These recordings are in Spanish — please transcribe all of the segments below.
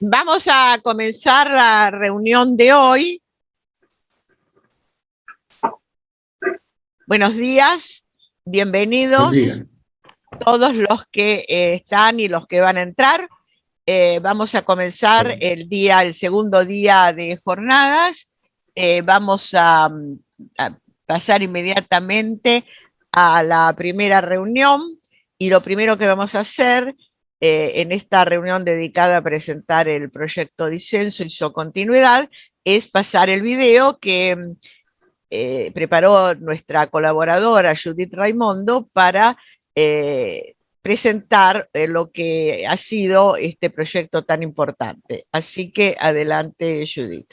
Vamos a comenzar la reunión de hoy. Buenos días, bienvenidos todos los que están y los que van a entrar. Vamos a comenzar el segundo día de jornadas. Vamos a pasar inmediatamente a la primera reunión y lo primero que vamos a hacer en esta reunión dedicada a presentar el proyecto Disenso y su continuidad es pasar el video que preparó nuestra colaboradora Judith Raimondo para presentar lo que ha sido este proyecto tan importante. Así que adelante, Judith.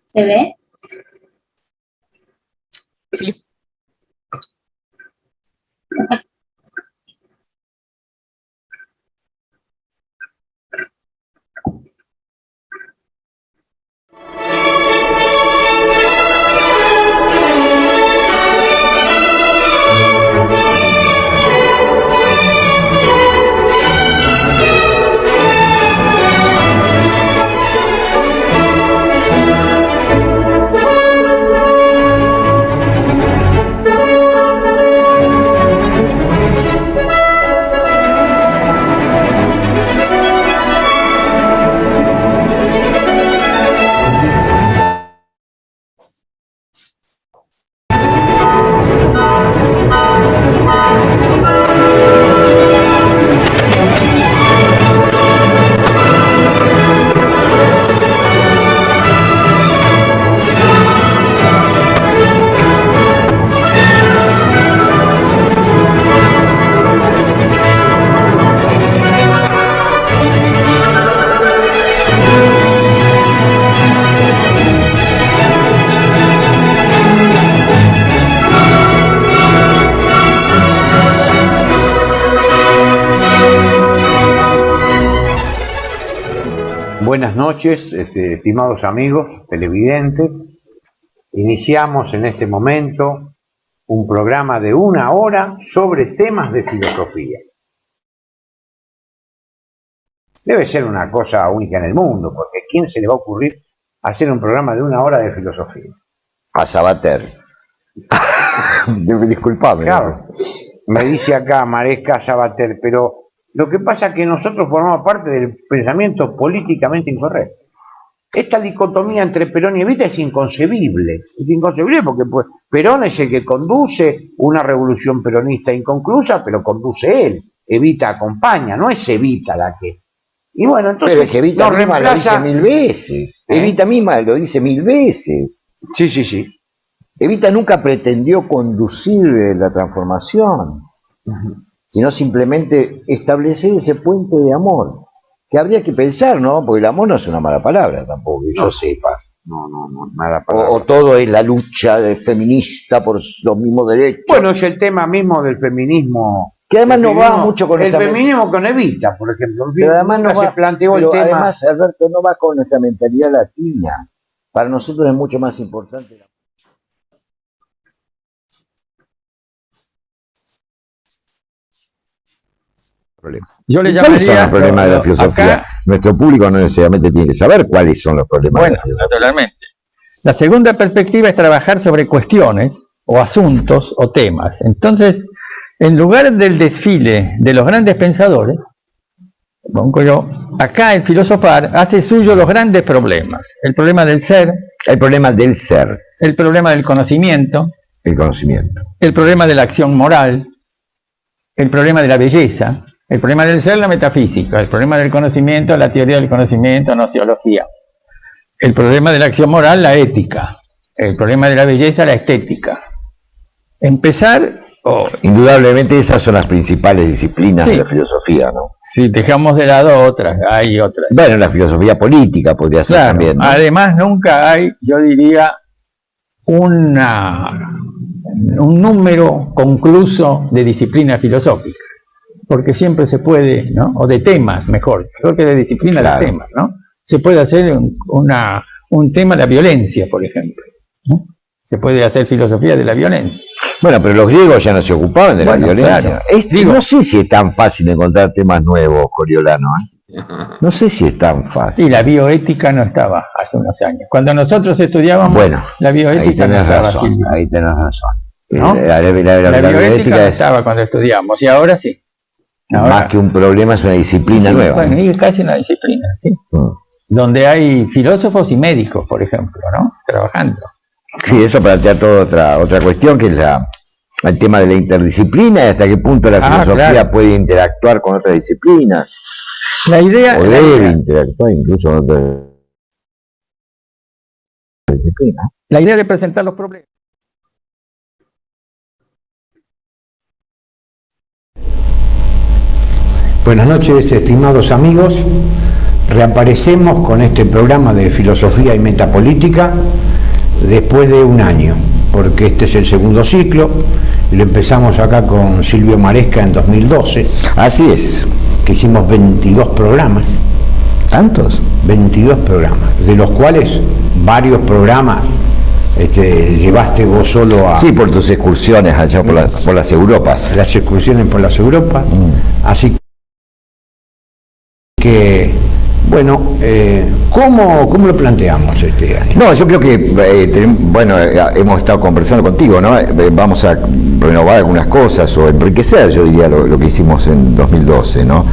¿Se ve? Sí. Buenas noches, estimados amigos televidentes. Iniciamos en este momento un programa de 1 hora sobre temas de filosofía. Debe ser una cosa única en el mundo, porque ¿a quién se le va a ocurrir hacer un programa de 1 hora de filosofía? A Sabater. Disculpame. Claro, me dice acá Maresca Sabater, pero lo que pasa es que nosotros formamos parte del pensamiento políticamente incorrecto. Esta dicotomía entre Perón y Evita es inconcebible. Es inconcebible porque pues, Perón es el que conduce una revolución peronista inconclusa, pero conduce él. Evita acompaña, no es Evita la que... Y bueno, entonces... Pero es que Evita misma lo dice 1000 veces. Evita misma lo dice 1000 veces. Sí, sí, sí. Evita nunca pretendió conducir la transformación. Sino simplemente establecer ese puente de amor, que habría que pensar, ¿no? Porque el amor no es una mala palabra tampoco, que yo sepa. No, mala palabra. O todo es la lucha feminista por los mismos derechos. Bueno, es el tema mismo del feminismo. Que además no va mucho con el feminismo con Evita, por ejemplo. Pero además no se planteó el tema. Además, Alberto, no va con nuestra mentalidad latina. Para nosotros es mucho más importante. Yo le ¿Cuáles son los problemas de la filosofía? Acá, nuestro público no necesariamente tiene que saber cuáles son los problemas. Bueno, naturalmente. La segunda perspectiva es trabajar sobre cuestiones o asuntos o temas. Entonces, en lugar del desfile de los grandes pensadores, pongo yo, acá el filosofar hace suyo los grandes problemas. El problema del ser. El problema del ser. El problema del conocimiento. El conocimiento. El problema de la acción moral. El problema de la belleza. El problema del ser, la metafísica. El problema del conocimiento, la teoría del conocimiento, nociología. El problema de la acción moral, la ética. El problema de la belleza, la estética. Empezar... Indudablemente esas son las principales disciplinas de la filosofía, ¿no? Si dejamos de lado otras, hay otras. Bueno, la filosofía política podría ser también, ¿no? Además, nunca hay, yo diría, un número concluso de disciplinas filosóficas. Porque siempre se puede, ¿no? O de temas, mejor que de disciplina, de temas, ¿no? Se puede hacer un tema de la violencia, por ejemplo, ¿no? Se puede hacer filosofía de la violencia. Bueno, pero los griegos ya no se ocupaban de la violencia. Claro. No sé si es tan fácil encontrar temas nuevos, Coriolano, ¿eh? No sé si es tan fácil. Sí, la bioética no estaba hace unos años. Cuando nosotros estudiábamos, bueno, la bioética no estaba. Ahí tenés razón. ¿No? La bioética no estaba cuando estudiamos, y ahora sí. Ahora, más que un problema, es una disciplina nueva. Bueno, es casi una disciplina, sí. Donde hay filósofos y médicos, por ejemplo, ¿no? Trabajando. Sí, eso plantea toda otra cuestión, que es el tema de la interdisciplina y hasta qué punto la filosofía puede interactuar con otras disciplinas. La idea... O debe interactuar incluso con otras disciplinas. La idea de presentar los problemas. Buenas noches, estimados amigos. Reaparecemos con este programa de filosofía y metapolítica después de un año, porque este es el segundo ciclo, y lo empezamos acá con Silvio Maresca en 2012. Así es. Que hicimos 22 programas. ¿Tantos? 22 programas, de los cuales varios programas llevaste vos solo a... Sí, por tus excursiones allá por las Europas. Las excursiones por las Europas. Así que, bueno, ¿cómo lo planteamos este año? No, yo creo que, hemos estado conversando contigo, ¿no? Vamos a renovar algunas cosas o enriquecer, yo diría, lo que hicimos en 2012, ¿no?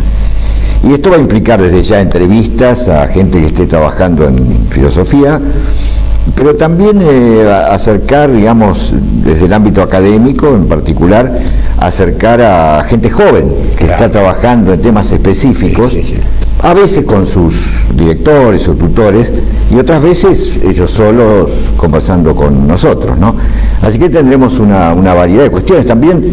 Y esto va a implicar desde ya entrevistas a gente que esté trabajando en filosofía, pero también acercar, digamos, desde el ámbito académico en particular, acercar a gente joven que está trabajando en temas específicos, a veces con sus directores o tutores, y otras veces ellos solos conversando con nosotros, ¿no? Así que tendremos una variedad de cuestiones. También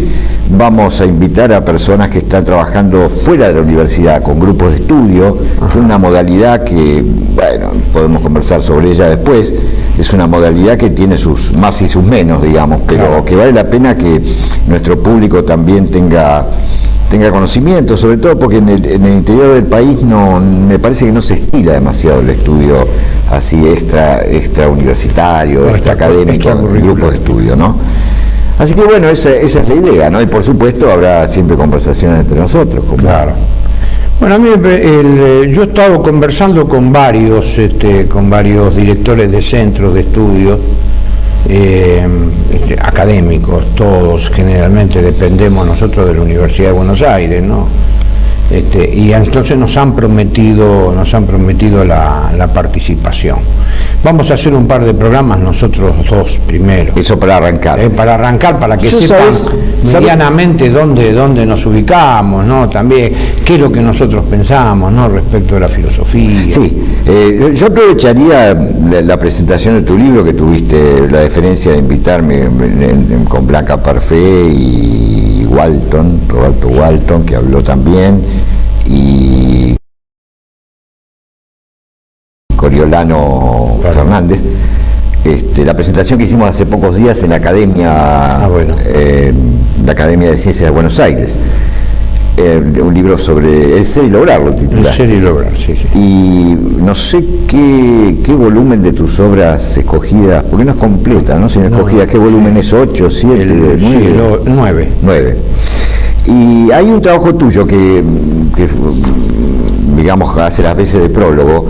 vamos a invitar a personas que están trabajando fuera de la universidad, con grupos de estudio, que es una modalidad que, bueno, podemos conversar sobre ella después. Es una modalidad que tiene sus más y sus menos, digamos, pero que vale la pena que nuestro público también tenga conocimiento, sobre todo porque en el interior del país me parece que no se estila demasiado el estudio así extra universitario, extra académico, en grupos de estudio, ¿no? Así que bueno, esa es la idea, ¿no? Y por supuesto habrá siempre conversaciones entre nosotros. Claro. Bueno, a mí yo he estado conversando con varios directores de centros de estudios académicos, todos generalmente dependemos nosotros de la Universidad de Buenos Aires, ¿no? Y entonces nos han prometido la participación. Vamos a hacer un par de programas nosotros dos primero. Eso para arrancar. Para que sepan medianamente dónde nos ubicamos, ¿no? También qué es lo que nosotros pensamos, ¿no? Respecto de la filosofía. Sí, yo aprovecharía la presentación de tu libro, que tuviste la deferencia de invitarme con Blanca Parfé y Roberto Walton, que habló también, y Coriolano Fernández, la presentación que hicimos hace pocos días en la Academia, la Academia de Ciencias de Buenos Aires, un libro sobre el ser y lograrlo, titular. El ser y lograr, sí. Y no sé qué volumen de tus obras escogidas, porque no es completa, ¿no? Sino escogida, ¿qué volumen es? ¿8, 7, 9? Sí, 9. 9. Y hay un trabajo tuyo que digamos, hace las veces de prólogo,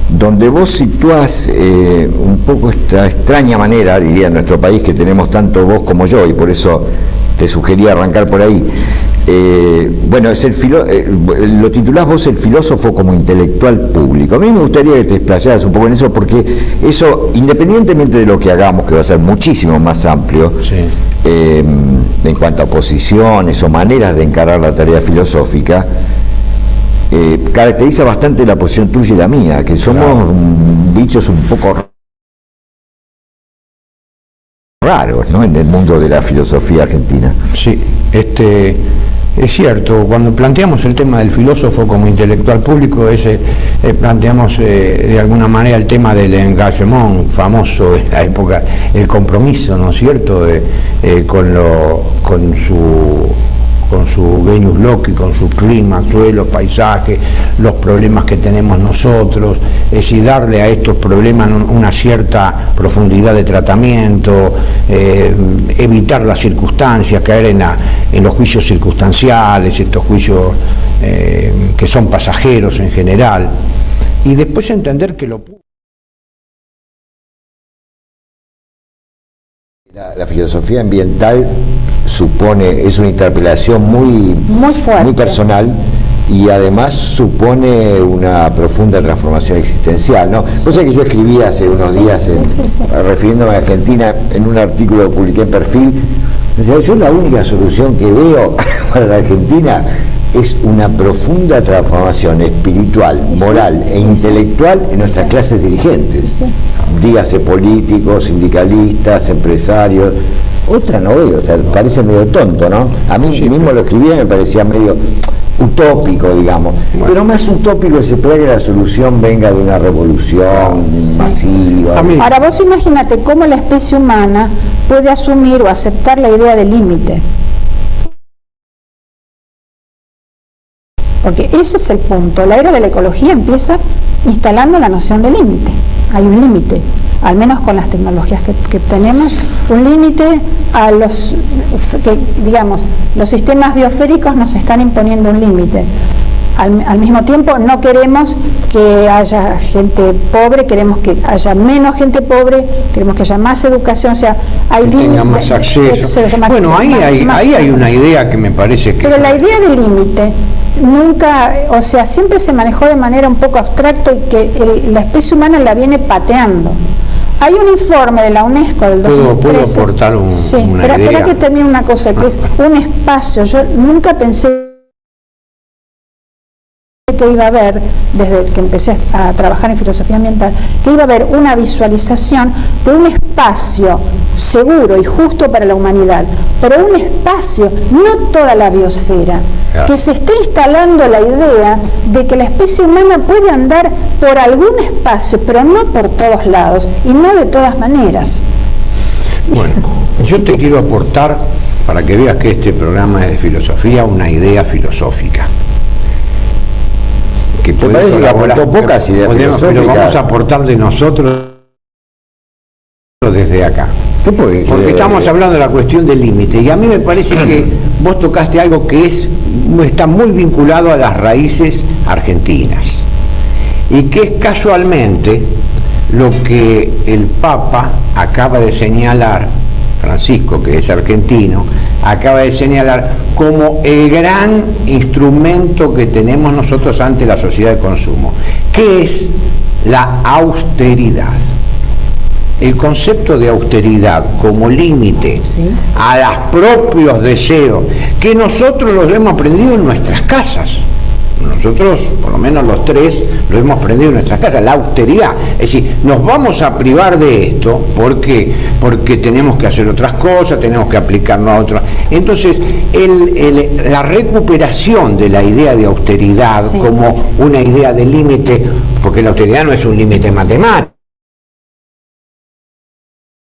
donde vos situás un poco esta extraña manera, diría, en nuestro país, que tenemos tanto vos como yo, y por eso te sugería arrancar por ahí. Bueno, lo titulás vos El filósofo como intelectual público. A mí me gustaría que te explayaras un poco en eso, porque eso, independientemente de lo que hagamos, que va a ser muchísimo más amplio, en cuanto a posiciones o maneras de encarar la tarea filosófica, caracteriza bastante la posición tuya y la mía, que somos bichos un poco raros, ¿no? En el mundo de la filosofía argentina. Sí, es cierto, cuando planteamos el tema del filósofo como intelectual público, planteamos de alguna manera el tema del engagement famoso de la época, el compromiso, ¿no es cierto?, con Venus Loci, con su clima, suelo, paisaje, los problemas que tenemos nosotros, es decir, darle a estos problemas una cierta profundidad de tratamiento, evitar las circunstancias, caer en los juicios circunstanciales, estos juicios que son pasajeros en general, y después entender que La filosofía ambiental es una interpelación muy personal, y además supone una profunda transformación existencial, ¿no? Cosa que yo escribí hace unos días, refiriéndome a Argentina, en un artículo que publiqué en Perfil. Yo la única solución que veo para la Argentina es una profunda transformación espiritual, moral e intelectual en nuestras clases dirigentes. Dígase políticos, sindicalistas, empresarios. Otra no veo, parece medio tonto, ¿no? A mí mismo lo escribía y me parecía medio utópico, digamos. Bueno. Pero más utópico es esperar que la solución venga de una revolución masiva. Ahora vos imagínate cómo la especie humana puede asumir o aceptar la idea del límite. Porque ese es el punto. La era de la ecología empieza instalando la noción de límite. Hay un límite, al menos con las tecnologías que tenemos, un límite a los sistemas biosféricos nos están imponiendo un límite. Al mismo tiempo no queremos que haya gente pobre, queremos que haya menos gente pobre, queremos que haya más educación, o sea, hay que tenga más acceso. Bueno, ahí hay una idea que me parece que... Pero la idea del límite nunca, o sea, siempre se manejó de manera un poco abstracta y que la especie humana la viene pateando. Hay un informe de la UNESCO del 2013. ¿Puedo aportar una idea? Espera que termine una cosa, que es un espacio. Yo nunca pensé que iba a haber, desde que empecé a trabajar en filosofía ambiental, que iba a haber una visualización de un espacio seguro y justo para la humanidad, pero un espacio, no toda la biosfera, que se esté instalando la idea de que la especie humana puede andar por algún espacio, pero no por todos lados y no de todas maneras. Bueno, yo te quiero aportar, para que veas que este programa es de filosofía, una idea filosófica. Que me parece que aportó pocas ideas filosóficas. Pero vamos a aportarle nosotros desde acá. Porque estamos hablando de la cuestión del límite, y a mí me parece que vos tocaste algo que está muy vinculado a las raíces argentinas, y que es casualmente lo que el Papa acaba de señalar, Francisco, que es argentino, acaba de señalar como el gran instrumento que tenemos nosotros ante la sociedad de consumo, que es la austeridad. El concepto de austeridad como límite a los propios deseos, que nosotros los hemos aprendido en nuestras casas. Nosotros, por lo menos los tres, lo hemos aprendido en nuestras casas, la austeridad. Es decir, nos vamos a privar de esto porque tenemos que hacer otras cosas, tenemos que aplicarnos a otras. Entonces, la recuperación de la idea de austeridad como una idea de límite, porque la austeridad no es un límite matemático,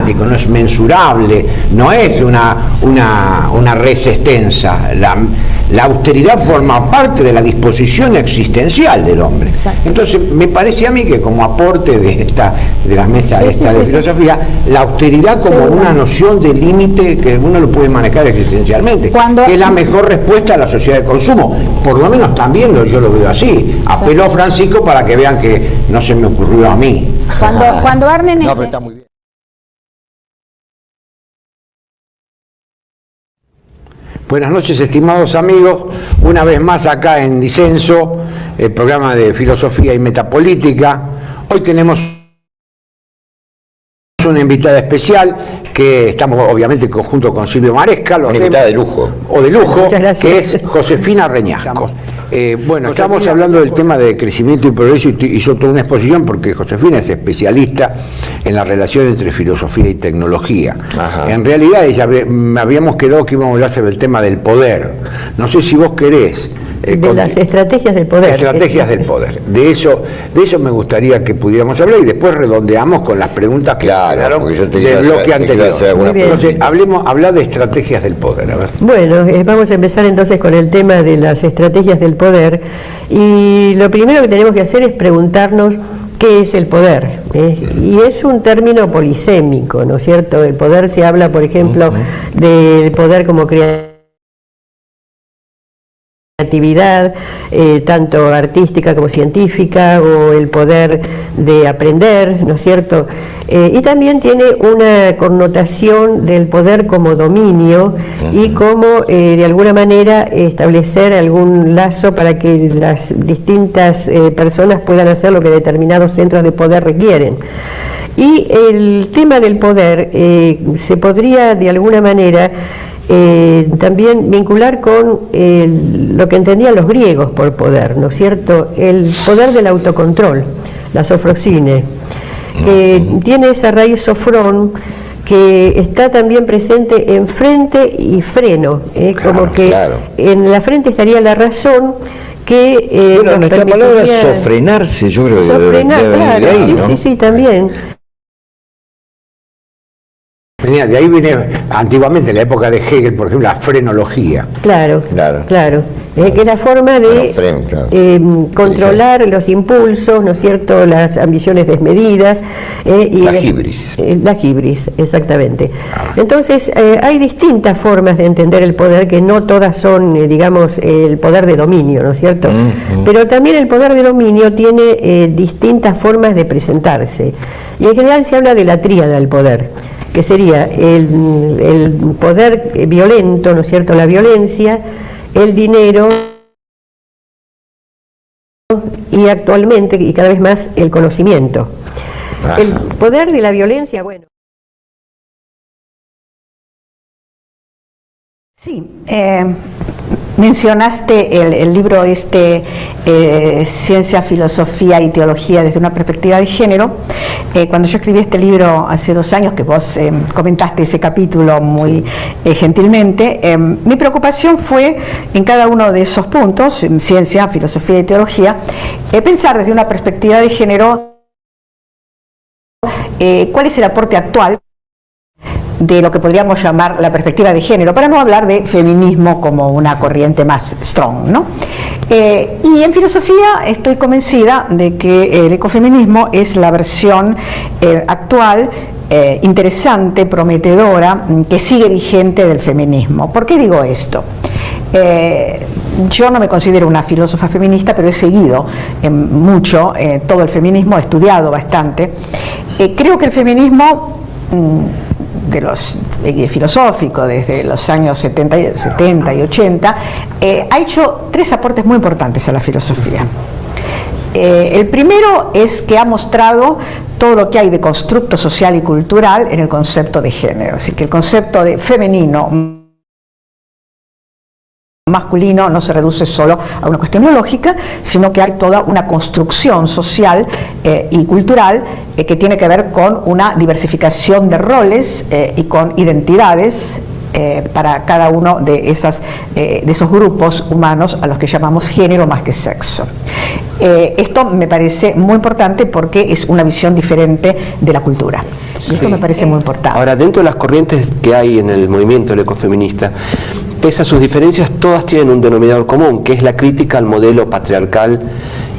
no es mensurable, no es una res extensa. La austeridad forma parte de la disposición existencial del hombre. Exacto. Entonces, me parece a mí que como aporte de la mesa de filosofía, la austeridad como una noción de límite que uno lo puede manejar existencialmente, que es la mejor respuesta a la sociedad de consumo. Por lo menos también yo lo veo así. Apelo a Francisco para que vean que no se me ocurrió a mí. Cuando Arne no, pero está muy bien. Buenas noches, estimados amigos, una vez más acá en Disenso, el programa de filosofía y metapolítica. Hoy tenemos una invitada especial, que estamos obviamente junto con Silvio Maresca. Una invitada de lujo. O de lujo, que es Josefina Reñasco. Bueno, estamos hablando del tema de crecimiento y progreso, y hizo toda una exposición porque Josefina es especialista en la relación entre filosofía y tecnología. Ajá. En realidad habíamos quedado que íbamos a hablar sobre el tema del poder. No sé si vos querés de las estrategias del poder. Estrategias del poder. De eso me gustaría que pudiéramos hablar y después redondeamos con las preguntas que quedaron del bloque anterior. Entonces, habla de estrategias del poder. A ver. Bueno, vamos a empezar entonces con el tema de las estrategias del poder. Y lo primero que tenemos que hacer es preguntarnos qué es el poder. Y es un término polisémico, ¿no es cierto? El poder se habla, por ejemplo, del poder como creatividad, tanto artística como científica, o el poder de aprender, ¿no es cierto? Y también tiene una connotación del poder como dominio y como de alguna manera establecer algún lazo para que las distintas personas puedan hacer lo que determinados centros de poder requieren. Y el tema del poder se podría de alguna manera también vincular con lo que entendían los griegos por poder, ¿no es cierto? El poder del autocontrol, la sofrosine, que tiene esa raíz sofrón que está también presente en frente y freno, como que en la frente estaría la razón que bueno, nuestra palabra es sofrenarse, yo creo que sofrenar, claro, ahí, ¿no? sí, también. De ahí viene antiguamente, en la época de Hegel, por ejemplo, la frenología. Claro. Que es la forma de controlar los impulsos, ¿no es cierto?, las ambiciones desmedidas. La hibris. La hibris, exactamente. Entonces, hay distintas formas de entender el poder, que no todas son, digamos, el poder de dominio, ¿no es cierto? Pero también el poder de dominio tiene distintas formas de presentarse. Y en general se habla de la tríada del poder, que sería el poder violento, ¿no es cierto?, la violencia, el dinero y actualmente, y cada vez más, el conocimiento. El poder de la violencia, bueno. Sí, mencionaste el libro Ciencia, Filosofía y Teología desde una perspectiva de género. Cuando yo escribí este libro hace 2 años, que vos comentaste ese capítulo muy gentilmente, mi preocupación fue en cada uno de esos puntos, Ciencia, Filosofía y Teología, pensar desde una perspectiva de género cuál es el aporte actual de lo que podríamos llamar la perspectiva de género, para no hablar de feminismo como una corriente más strong, ¿no? Y en filosofía estoy convencida de que el ecofeminismo es la versión actual, interesante, prometedora, que sigue vigente del feminismo. ¿Por qué digo esto? Yo no me considero una filósofa feminista, pero he seguido mucho todo el feminismo, he estudiado bastante. Creo que el feminismo filosófico desde los años 70 y 80 ha hecho 3 aportes muy importantes a la filosofía. El primero es que ha mostrado todo lo que hay de constructo social y cultural en el concepto de género, es decir, que el concepto de femenino, masculino no se reduce solo a una cuestión biológica, sino que hay toda una construcción social y cultural que tiene que ver con una diversificación de roles y con identidades para cada uno de esos grupos humanos a los que llamamos género más que sexo. Esto me parece muy importante porque es una visión diferente de la cultura. Y esto me parece muy importante. Ahora, dentro de las corrientes que hay en el movimiento del ecofeminista, pese a sus diferencias, todas tienen un denominador común, que es la crítica al modelo patriarcal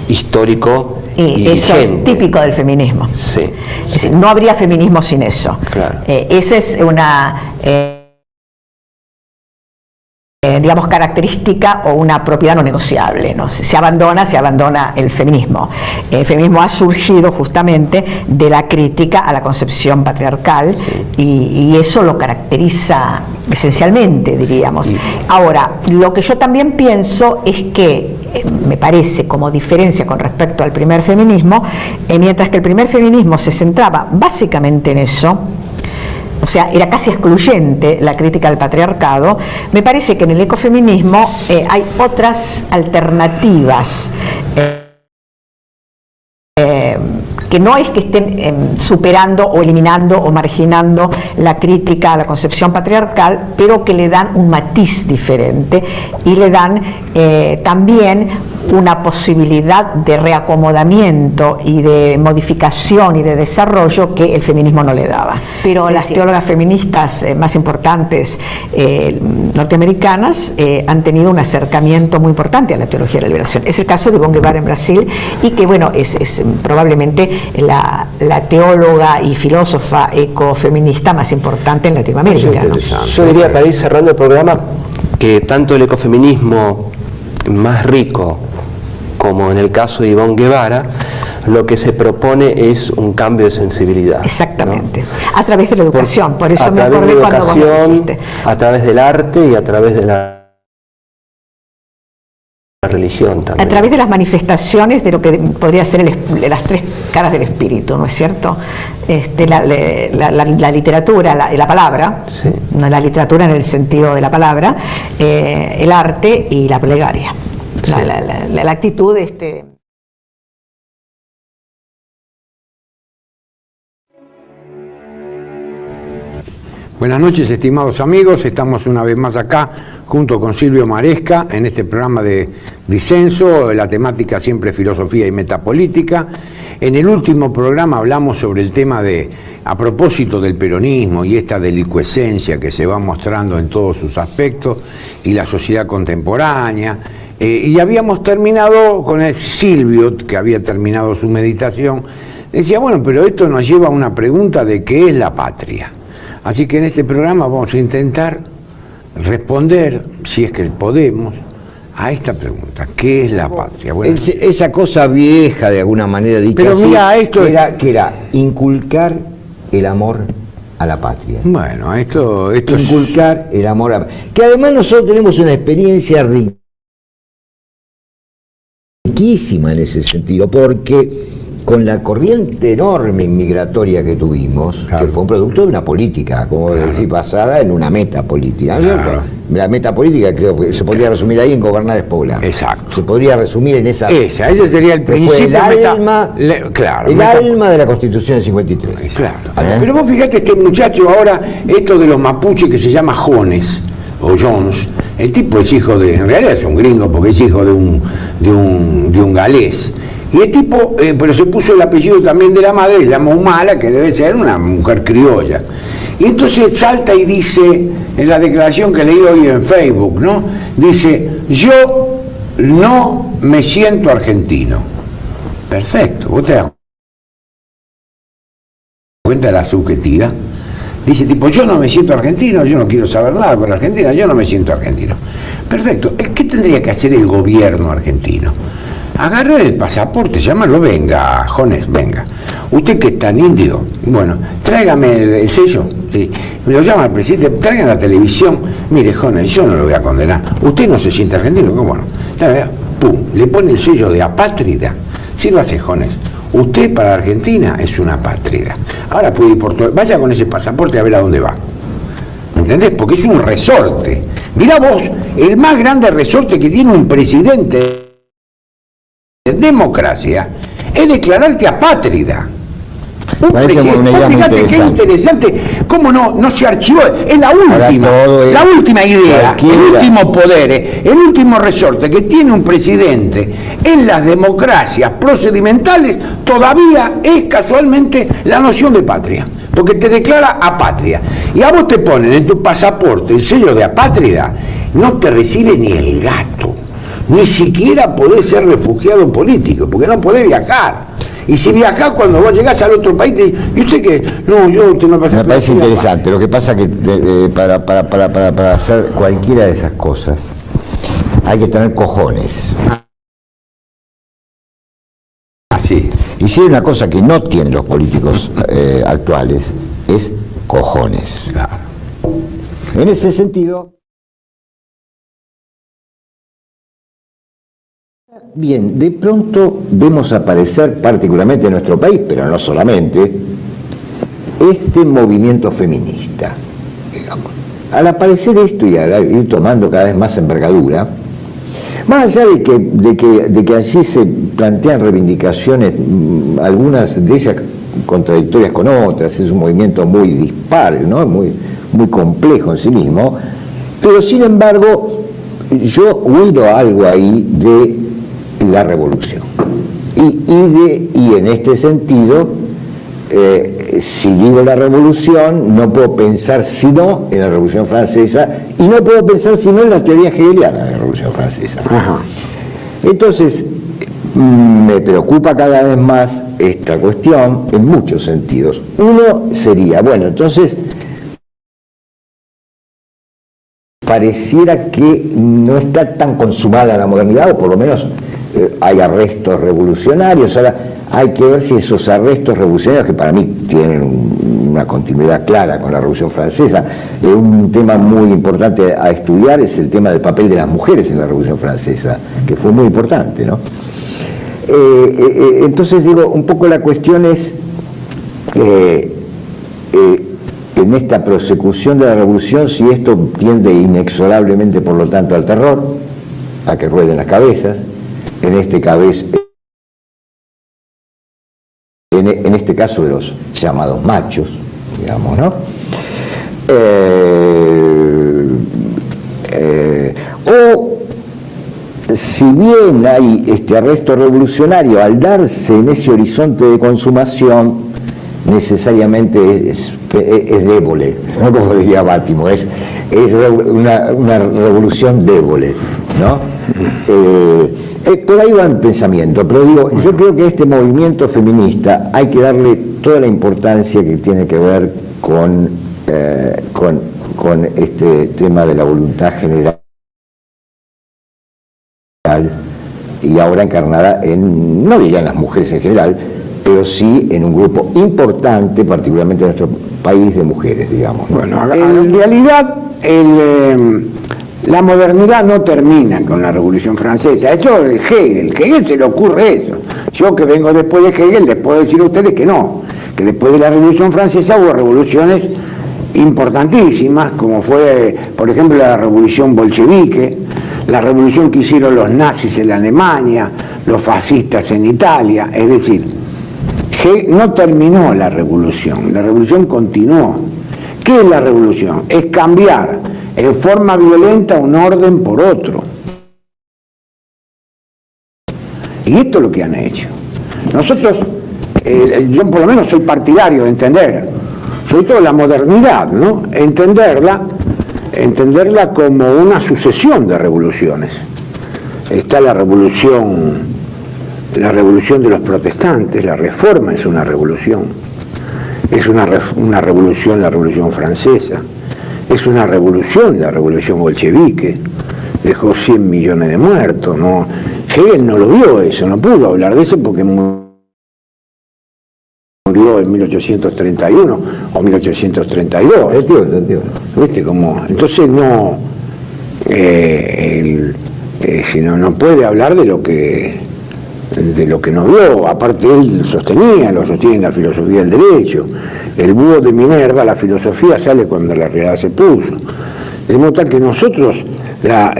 histórico y eso vigente. Es típico del feminismo. Sí, es decir, no habría feminismo sin eso. Claro. Esa es una digamos, característica o una propiedad no negociable, ¿no? Se abandona el feminismo. El feminismo ha surgido justamente de la crítica a la concepción patriarcal, y eso lo caracteriza esencialmente, diríamos. Ahora, lo que yo también pienso es que me parece como diferencia con respecto al primer feminismo, mientras que el primer feminismo se centraba básicamente en eso, o sea, era casi excluyente la crítica al patriarcado, me parece que en el ecofeminismo hay otras alternativas que que no es que estén superando o eliminando o marginando la crítica a la concepción patriarcal, pero que le dan un matiz diferente y le dan también una posibilidad de reacomodamiento y de modificación y de desarrollo que el feminismo no le daba. Pero las teólogas feministas más importantes norteamericanas han tenido un acercamiento muy importante a la teología de la liberación. Es el caso de Ivonne Guevara en Brasil, y que bueno, es probablemente la teóloga y filósofa ecofeminista más importante en Latinoamérica, ¿no? Yo diría, para ir cerrando el programa, que tanto el ecofeminismo más rico como en el caso de Ivonne Guevara, lo que se propone es un cambio de sensibilidad. Exactamente, ¿no? A través de la educación, por eso me acordé cuando vos lo dijiste. A través del arte y a través de la religión también. A través de las manifestaciones de lo que podría ser las tres caras del espíritu, ¿no es cierto? La literatura, la palabra, sí. No la literatura en el sentido de la palabra, el arte y la plegaria. Sí. La actitud Buenas noches, estimados amigos. Estamos una vez más acá junto con Silvio Maresca en este programa de Disenso, la temática siempre filosofía y metapolítica. En el último programa hablamos sobre el tema a propósito del peronismo y esta delicuescencia que se va mostrando en todos sus aspectos y la sociedad contemporánea. Y habíamos terminado con el Silvio, que había terminado su meditación. Decía, bueno, pero esto nos lleva a una pregunta de qué es la patria. Así que en este programa vamos a intentar responder, si es que podemos, a esta pregunta: ¿qué es la patria? Bueno, esa cosa vieja, de alguna manera dicha, pero así, mira, esto que era inculcar el amor a la patria. Bueno, esto inculcar el amor a la patria. Que además nosotros tenemos una experiencia riquísima en ese sentido, porque con la corriente enorme inmigratoria que tuvimos, claro, que fue un producto de una política, como claro, decir, basada en una metapolítica. Claro. La metapolítica creo que se podría resumir ahí en gobernar es poblar. Exacto. Se podría resumir en ese sería el principio. El alma de la Constitución del 53. Claro. Pero vos fíjate, este muchacho ahora, esto de los mapuches que se llama Jones, o Jones, el tipo es hijo en realidad es un gringo porque es hijo de un galés. Y el tipo, pero se puso el apellido también de la madre, se llama Humala, que debe ser una mujer criolla. Y entonces salta y dice, en la declaración que leí hoy en Facebook, ¿no? Dice, yo no me siento argentino. Perfecto, ¿vos te das cuenta de la subjetividad? Dice tipo, yo no me siento argentino, yo no quiero saber nada con Argentina, yo no me siento argentino. Perfecto, ¿qué tendría que hacer el gobierno argentino? Agarrar el pasaporte, llamarlo, venga, Jones, venga. Usted que es tan indio, bueno, tráigame el sello, sí. Me lo llama el presidente, traigan la televisión, mire, Jones, yo no lo voy a condenar. Usted no se siente argentino, ¿cómo no? Pum, le pone el sello de apátrida. Sí lo hace Jones. Usted para Argentina es una apátrida. Ahora puede ir por todo, vaya con ese pasaporte a ver a dónde va. ¿Entendés? Porque es un resorte. Mirá vos, el más grande resorte que tiene un presidente de democracia es declararte apátrida. Fíjate qué interesante, cómo no se archivó, es la última idea, el último poder, el último resorte que tiene un presidente en las democracias procedimentales, todavía es casualmente la noción de patria, porque te declara apátrida. Y a vos te ponen en tu pasaporte el sello de apátrida, no te recibe ni el gato. Ni siquiera podés ser refugiado político, porque no podés viajar. Y si viajás, cuando vos llegás al otro país, te dicen, ¿y usted qué? No, usted no pasa. Me parece interesante. Lo que pasa que para hacer cualquiera de esas cosas hay que tener cojones. Así. Y si hay una cosa que no tienen los políticos actuales, es cojones. Claro. En ese sentido. Bien, de pronto vemos aparecer, particularmente en nuestro país, pero no solamente, este movimiento feminista, digamos. Al aparecer esto y al ir tomando cada vez más envergadura, Más allá de que allí se plantean reivindicaciones, algunas de ellas contradictorias con otras, es un movimiento muy dispar, ¿no? muy complejo en sí mismo, pero sin embargo yo huiro algo ahí de la revolución. Y en este sentido, si digo la revolución, no puedo pensar sino en la Revolución Francesa, y no puedo pensar sino en la teoría hegeliana de la Revolución Francesa. Ajá. Entonces, me preocupa cada vez más esta cuestión en muchos sentidos. Uno sería, bueno, entonces pareciera que no está tan consumada la modernidad, o por lo menos hay arrestos revolucionarios. Ahora hay que ver si esos arrestos revolucionarios, que para mí tienen una continuidad clara con la Revolución Francesa, un tema muy importante a estudiar es el tema del papel de las mujeres en la Revolución Francesa, que fue muy importante, ¿no? Entonces digo, un poco la cuestión es en esta prosecución de la revolución, si esto tiende inexorablemente, por lo tanto, al terror, a que rueden las cabezas, en este caso de los llamados machos, digamos, ¿no? O si bien hay este arresto revolucionario, al darse en ese horizonte de consumación, necesariamente es débole, ¿no? Como diría Bátimo, es una revolución débole, ¿no? Por ahí va el pensamiento, pero digo, yo creo que a este movimiento feminista hay que darle toda la importancia que tiene que ver con este tema de la voluntad general, y ahora encarnada en, no diría en las mujeres en general, pero sí en un grupo importante, particularmente en nuestro país, de mujeres, digamos. Bueno, en realidad la modernidad no termina con la Revolución Francesa, eso es Hegel. Hegel se le ocurre eso. Yo que vengo después de Hegel les puedo decir a ustedes que no, que después de la Revolución Francesa hubo revoluciones importantísimas, como fue, por ejemplo, la Revolución Bolchevique, la revolución que hicieron los nazis en Alemania, los fascistas en Italia. Es decir, no terminó la revolución continuó. ¿Qué es la revolución? Es cambiar en forma violenta un orden por otro. Y esto es lo que han hecho. Nosotros, yo por lo menos soy partidario de entender, sobre todo la modernidad, ¿no? Entenderla como una sucesión de revoluciones. Está la revolución de los protestantes, la Reforma es una revolución. Es una revolución la Revolución Francesa. Es una revolución la Revolución Bolchevique. Dejó 100 millones de muertos, ¿no? Hegel no lo vio eso, no pudo hablar de eso porque murió en 1831 o 1832. ¿Viste cómo? Entonces no, si no puede hablar de lo que no vio. Aparte él lo sostiene en la filosofía del derecho. El búho de Minerva, la filosofía sale cuando la realidad se puso. De modo tal que nosotros, la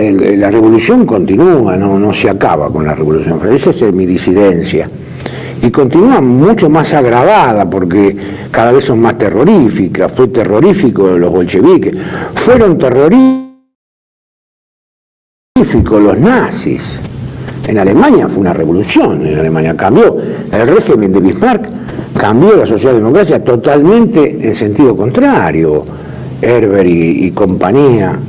revolución continúa, no se acaba con la revolución francesa. Esa es mi disidencia. Y continúa mucho más agravada porque cada vez son más terroríficas. Fue terrorífico los bolcheviques, fueron terroríficos los nazis. En Alemania fue una revolución, en Alemania cambió el régimen de Bismarck, cambió la socialdemocracia totalmente en sentido contrario. Herber y compañía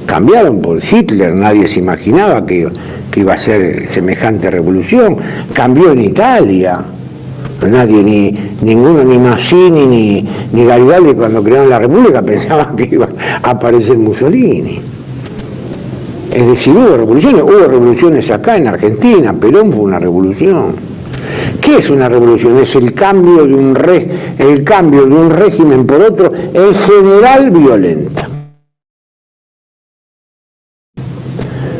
cambiaron por Hitler, nadie se imaginaba que iba a ser semejante revolución. Cambió en Italia, nadie, ninguno, ni Mazzini ni Garibaldi, cuando crearon la República pensaban que iba a aparecer Mussolini. Es decir, hubo revoluciones acá en Argentina. Perón fue una revolución. ¿Qué es una revolución? Es el cambio de un régimen por otro, en general violenta.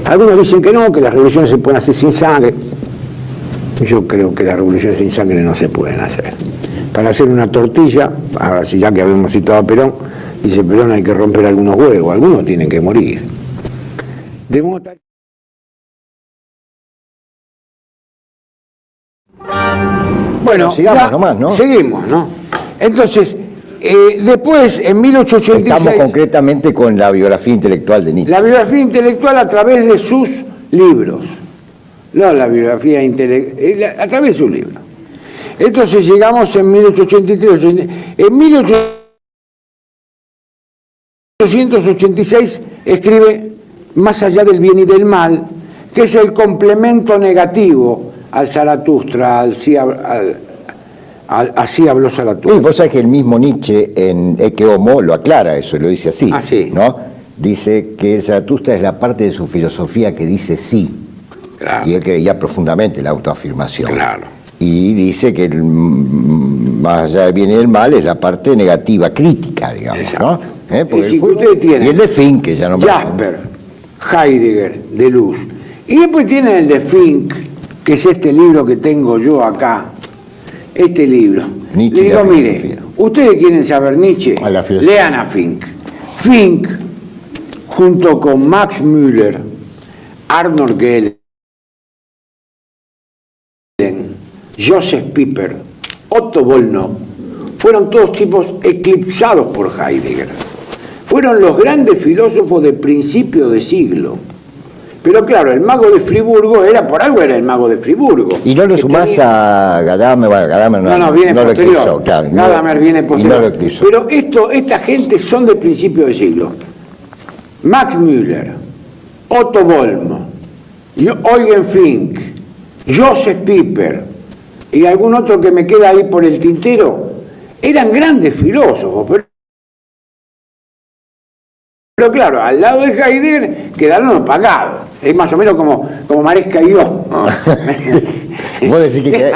Algunos dicen que no, que las revoluciones se pueden hacer sin sangre. Yo creo que las revoluciones sin sangre no se pueden hacer. Para hacer una tortilla, ahora sí, ya que habíamos citado a Perón, dice Perón, hay que romper algunos huevos, algunos tienen que morir. De modo tal Bueno, sigamos nomás, ¿no? Seguimos, ¿no? Entonces, después, en 1886... Estamos concretamente con la biografía intelectual de Nietzsche. La biografía intelectual a través de sus libros. No la biografía intelectual, a través de sus libros. Entonces llegamos en 1883. En 1886 escribe Más allá del bien y del mal, que es el complemento negativo al Zaratustra, así habló Zaratustra. Y vos sabés que el mismo Nietzsche en Ecce Homo lo aclara eso, lo dice así, sí. ¿no? Dice que el Zaratustra es la parte de su filosofía que dice sí. Claro. Y él creía profundamente en la autoafirmación. Claro. Y dice que más allá del bien y del mal es la parte negativa, crítica, digamos, exacto, ¿no? Y si ustedes tienen y el de Fink, que ya no Jasper, Heidegger, Deleuze. Y después tienen el de Fink, que es este libro que tengo yo acá. Este libro. Nietzsche. Le digo, mire, ustedes quieren saber Nietzsche, lean a Fink. Fink, junto con Max Müller, Arnold Gehlen, Joseph Pieper, Otto Volnov, fueron todos tipos eclipsados por Heidegger. Fueron los grandes filósofos de principio de siglo. Pero claro, el mago de Friburgo por algo era el mago de Friburgo. Y no lo sumás a Gadamer, bueno, Gadamer no, viene no posterior. Lo eclipsó, claro, Gadamer viene posterior. Y no lo eclipsó. Pero esta gente son de principio de siglo. Max Müller, Otto Volnov, Eugen Fink, Joseph Pieper y algún otro que me queda ahí por el tintero, eran grandes filósofos, pero claro, al lado de Heidegger quedaron apagados. Es más o menos como Maresca y yo. Vos decís que...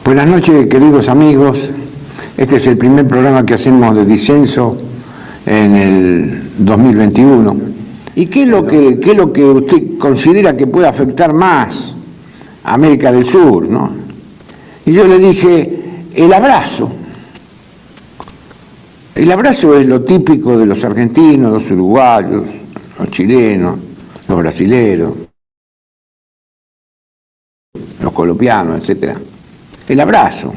Buenas noches, queridos amigos. Este es el primer programa que hacemos de disenso en el 2021. ¿Y qué es lo que usted considera que puede afectar más a América del Sur, ¿no? Y yo le dije, el abrazo. El abrazo es lo típico de los argentinos, los uruguayos, los chilenos, los brasileros, los colombianos, etcétera. El abrazo.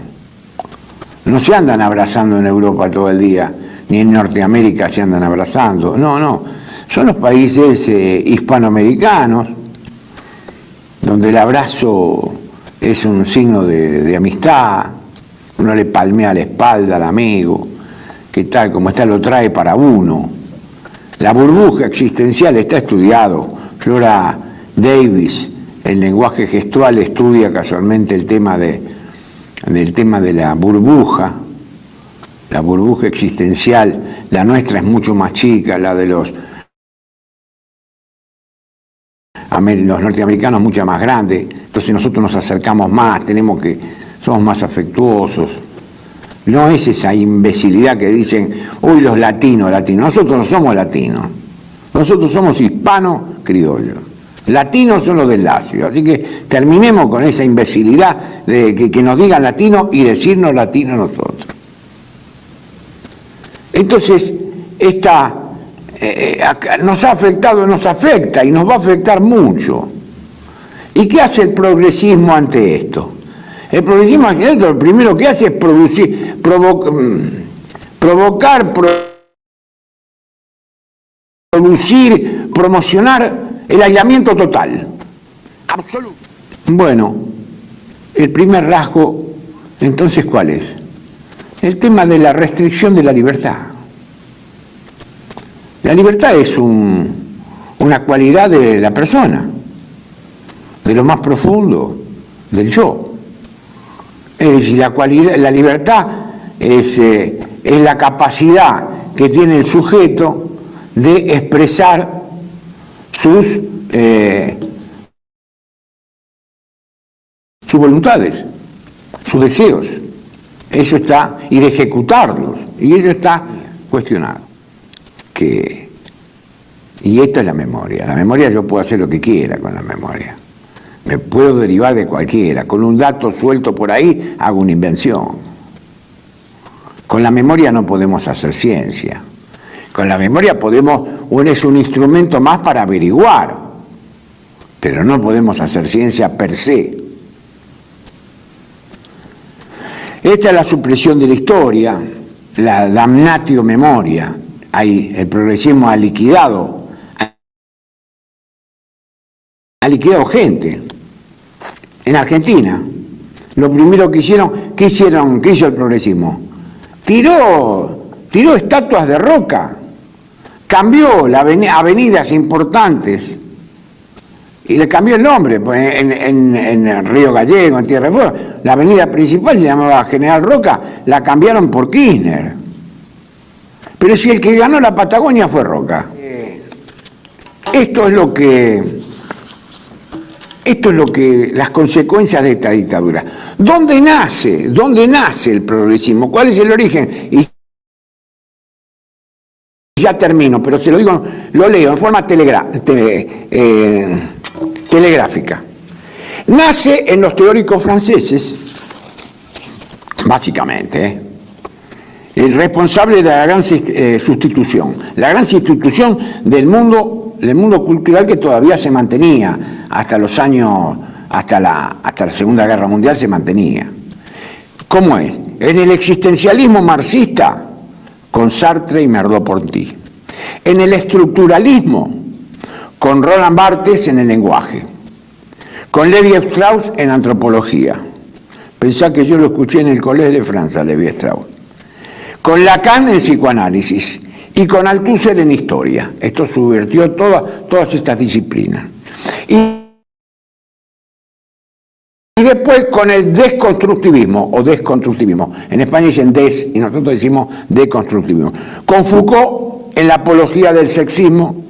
No se andan abrazando en Europa todo el día, ni en Norteamérica se andan abrazando. No. Son los países hispanoamericanos donde el abrazo es un signo de amistad. Uno le palmea la espalda al amigo, que tal como está lo trae para uno. La burbuja existencial está estudiado. Flora Davis, el lenguaje gestual, estudia casualmente el tema de la burbuja existencial. La nuestra es mucho más chica, la de los norteamericanos mucho más grande, entonces nosotros nos acercamos más, somos más afectuosos. No es esa imbecilidad que dicen, uy, los latinos, nosotros no somos latinos, nosotros somos hispano-criollos. Latinos son los del Lacio, así que terminemos con esa imbecilidad de que nos digan latino y decirnos latino nosotros. Entonces, nos ha afectado, nos afecta y nos va a afectar mucho. ¿Y qué hace el progresismo ante esto? El progresismo ante esto lo primero que hace es promocionar el aislamiento total. Absoluto. Bueno, el primer rasgo, entonces, ¿cuál es? El tema de la restricción de la libertad. La libertad es una cualidad de la persona, de lo más profundo del yo. Es decir, la libertad es la capacidad que tiene el sujeto de expresar sus voluntades, sus deseos. Eso está, y de ejecutarlos, y eso está cuestionado. Y esto es la memoria. La memoria, yo puedo hacer lo que quiera con la memoria. Me puedo derivar de cualquiera. Con un dato suelto por ahí, hago una invención. Con la memoria no podemos hacer ciencia. Con la memoria es un instrumento más para averiguar, pero no podemos hacer ciencia per se. Esta es la supresión de la historia, la damnatio memoria. Ahí el progresismo ha liquidado gente. En Argentina, lo primero que hicieron, ¿qué hizo el progresismo? Tiró estatuas de roca, cambió avenidas importantes y le cambió el nombre. Pues en Río Gallego, en Tierra del Fuego, la avenida principal se llamaba General Roca, la cambiaron por Kirchner. Pero si el que ganó la Patagonia fue Roca. Esto es lo que las consecuencias de esta dictadura. ¿Dónde nace el progresismo? ¿Cuál es el origen? Y ya termino, pero se lo digo, lo leo en forma telegráfica. Nace en los teóricos franceses, básicamente, el responsable de la gran sustitución del mundo cultural que todavía se mantenía hasta la Segunda Guerra Mundial se mantenía. ¿Cómo es? En el existencialismo marxista, con Sartre y Merleau-Ponty. En el estructuralismo, con Roland Barthes en el lenguaje. Con Lévi-Strauss en antropología. Pensá que yo lo escuché en el Collège de Francia, Lévi-Strauss. Con Lacan en psicoanálisis y con Althusser en historia. Esto subvirtió todas estas disciplinas. Y después con el desconstructivismo o desconstructivismo. En España dicen des y nosotros decimos deconstructivismo. Con Foucault en la apología del sexismo,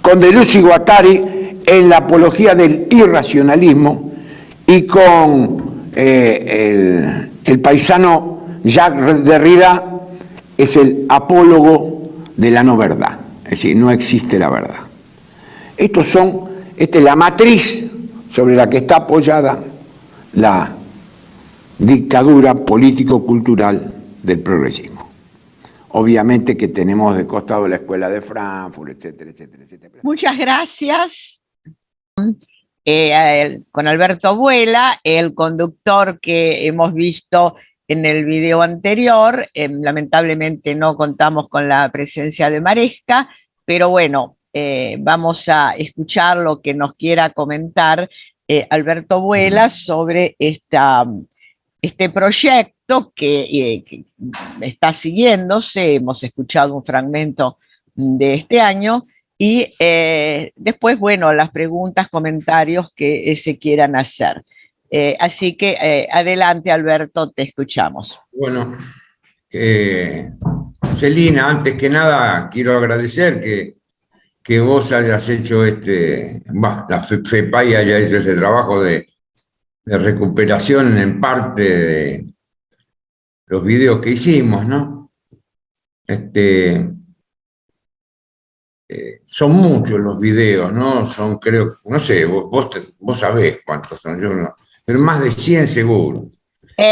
con Deleuze y Guattari en la apología del irracionalismo y con el paisano Jacques Derrida es el apólogo de la no verdad. Es decir, no existe la verdad. Esta es la matriz sobre la que está apoyada la dictadura político-cultural del progresismo. Obviamente que tenemos de costado la escuela de Frankfurt, etcétera, etcétera, etcétera. Muchas gracias. Con Alberto Vuela, el conductor que hemos visto en el video anterior. Lamentablemente no contamos con la presencia de Maresca, pero bueno, vamos a escuchar lo que nos quiera comentar Alberto Vuela sobre este proyecto que está siguiéndose. Hemos escuchado un fragmento de este año y después, bueno, las preguntas, comentarios que se quieran hacer. Así que adelante, Alberto, te escuchamos. Bueno, Celina, antes que nada quiero agradecer que vos hayas hecho la FEPAI haya hecho ese trabajo de recuperación en parte de los videos que hicimos, ¿no? Son muchos los videos, ¿no? Son, creo, no sé, vos sabés cuántos son, yo no, pero más de 100 seguro.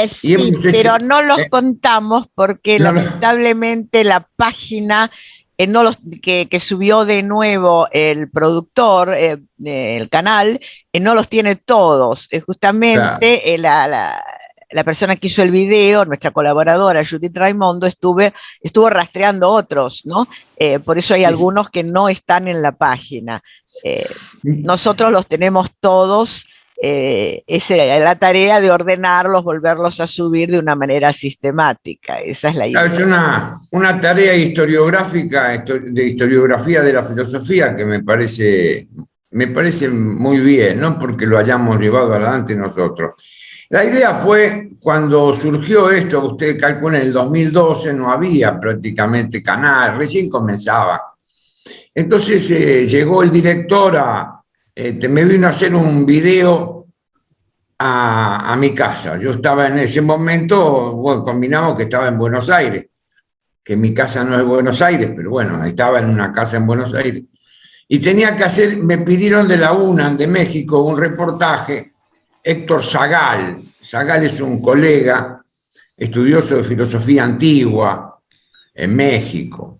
Sí, pero no los contamos porque lamentablemente la página que subió de nuevo el productor, el canal, no los tiene todos. Justamente claro. La persona que hizo el video, nuestra colaboradora Judith Raimondo, estuvo rastreando otros, ¿no? Por eso hay algunos que no están en la página. Nosotros los tenemos todos. Es la tarea de ordenarlos, volverlos a subir de una manera sistemática. Esa es la idea. Es una tarea historiográfica, de historiografía de la filosofía, que me parece muy bien, no porque lo hayamos llevado adelante nosotros. La idea fue cuando surgió esto, usted calcula en el 2012, no había prácticamente canal, recién comenzaba. Entonces llegó el director me vino a hacer un video a mi casa. Yo estaba en ese momento, bueno, combinamos que estaba en Buenos Aires, que mi casa no es Buenos Aires, pero bueno, estaba en una casa en Buenos Aires. Y tenía que hacer, me pidieron de la UNAM de México un reportaje, Héctor Zagal. Zagal es un colega estudioso de filosofía antigua en México.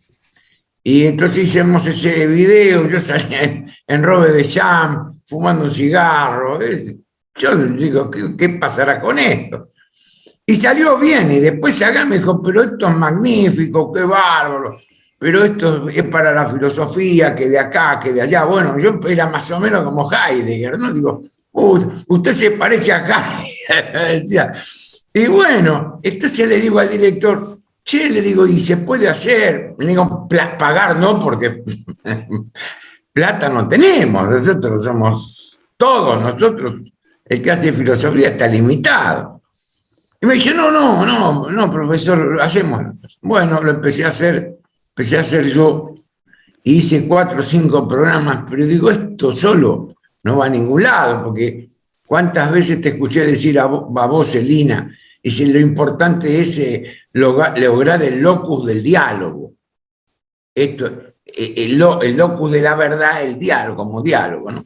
Y entonces hicimos ese video, yo salía en robe de jam, fumando un cigarro. Yo digo, ¿qué pasará con esto? Y salió bien, y después Zagal me dijo, pero esto es magnífico, qué bárbaro, pero esto es para la filosofía, que de acá, que de allá. Bueno, yo era más o menos como Heidegger, ¿no? Digo, usted se parece a Heidegger. Y bueno, entonces le digo al director, che, le digo, ¿y se puede hacer? Le digo, pagar no, porque plata no tenemos, nosotros somos todos, nosotros, el que hace filosofía está limitado. Y me dice, no, profesor, hacemos. Bueno, lo empecé a hacer yo, hice 4 o 5 programas, pero digo, esto solo no va a ningún lado, porque ¿cuántas veces te escuché decir a vos, Celina? Y si lo importante es lograr el locus del diálogo. El locus de la verdad, el diálogo, como diálogo, ¿no?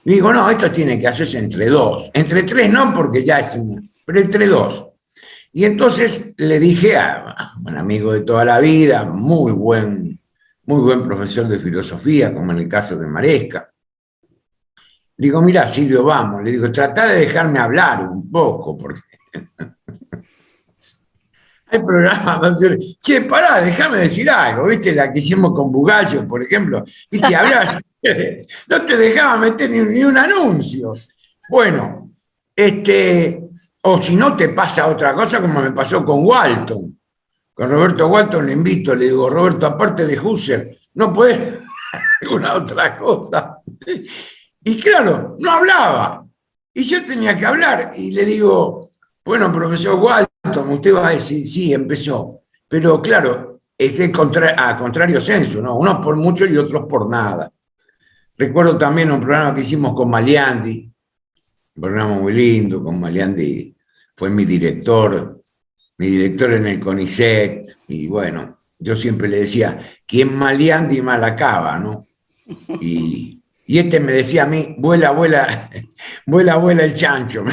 Y digo, no, esto tiene que hacerse entre 2. Entre 3 no, porque ya es una, pero entre 2. Y entonces le dije a un amigo de toda la vida, muy buen profesor de filosofía, como en el caso de Maresca. Le digo, mira, Silvio, vamos. Le digo, tratá de dejarme hablar un poco, porque hay programas donde, che, pará, déjame decir algo, ¿viste? La que hicimos con Bugallo, por ejemplo, ¿viste? Hablar, no te dejaba meter ni un anuncio. Bueno, o si no te pasa otra cosa, como me pasó con Walton. Con Roberto Walton le invito, le digo, Roberto, aparte de Husserl, ¿no puedes alguna otra cosa? Y claro, no hablaba. Y yo tenía que hablar. Y le digo, bueno, profesor Walton, usted va a decir, sí, empezó. Pero claro, es a contrario senso, ¿no? Unos por mucho y otros por nada. Recuerdo también un programa que hicimos con Maliandi, un programa muy lindo, con Maliandi, fue mi director en el CONICET, y bueno, yo siempre le decía, quien Maliandi mal acaba, ¿no? Y me decía a mí, vuela, vuela, vuela, vuela el chancho.